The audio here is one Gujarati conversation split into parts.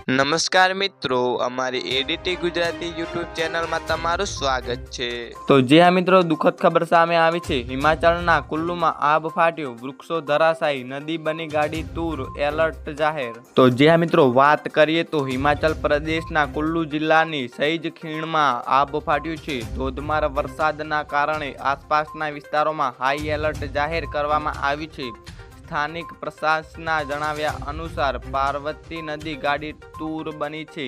નમસ્કાર મિત્રો, અમારી એડીટી ગુજરાતી યુટ્યુબ ચેનલમાં તમારું સ્વાગત છે। તો જે હા મિત્રો, દુઃખદ ખબર સામે આવી છે। હિમાચલના કુલ્લુમાં આબ ફાટ્યો, વૃક્ષો ધરાશાયી, નદી બની ગાડી તૂર, એલર્ટ જાહેર। તો જે હા મિત્રો, વાત કરીએ તો હિમાચલ પ્રદેશના કુલ્લુ જિલ્લાની સહેજ ખીણમાં આબ ફાટ્યું છે। ધોધમાર વરસાદના કારણે આસપાસના વિસ્તારોમાં હાઈ એલર્ટ જાહેર કરવામાં આવ્યું છે। સ્થાનિક પ્રશાસનના જણાવ્યા અનુસાર પાર્વતી નદી ગાડી તૂર બની છે।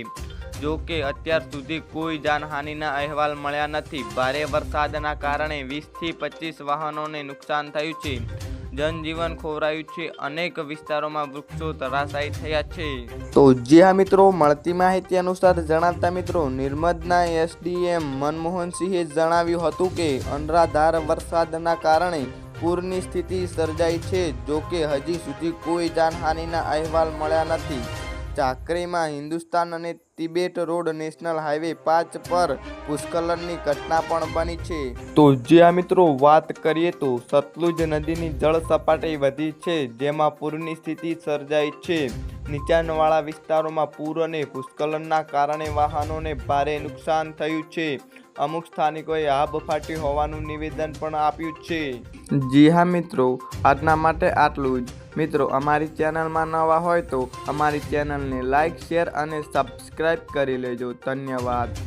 જો કે અત્યાર સુધી કોઈ જાનહાનિના અહેવાલ મળ્યા નથી। ભારે વરસાદના કારણે 20થી 25 વાહનોને નુકસાન થયું છે। જનજીવન ખોવરાયું છે। અનેક વિસ્તારોમાં વૃક્ષો ધરાશાયી થયા છે। તો જે હા મિત્રો, મળતી માહિતી અનુસાર જણાવતા મિત્રો, નિર્મદના એસડીએમ મનમોહનસિંહે જણાવ્યું હતું કે અનરાધાર વરસાદના કારણે પૂરની સ્થિતિ સર્જાઈ છે। જો કે હજી સુધી કોઈ જાનહાનિના અહેવાલ મળ્યા નથી। ચાકરીમાં હિન્દુસ્તાન અને તિબેટ રોડ નેશનલ હાઈવે 5 પર ભૂસ્ખલનની ઘટના પણ બની છે। તો જે આ મિત્રો, વાત કરીએ તો સતલુજ નદીની જળ સપાટી વધી છે, જેમાં પૂરની સ્થિતિ સર્જાઈ છે। નીચાણવાળા વિસ્તારોમાં પૂર અને ભૂસ્ખલનના કારણે વાહનોને ભારે નુકસાન થયું છે। અમુક સ્થાનિકોએ આબ ફાટ્યું હોવાનું નિવેદન પણ આપ્યું છે। જી હા મિત્રો, આજના માટે આટલું જ। મિત્રો, અમારી ચેનલમાં નવા હોય તો અમારી ચેનલને લાઇક, શેર અને સબસ્ક્રાઈબ કરી લેજો। ધન્યવાદ।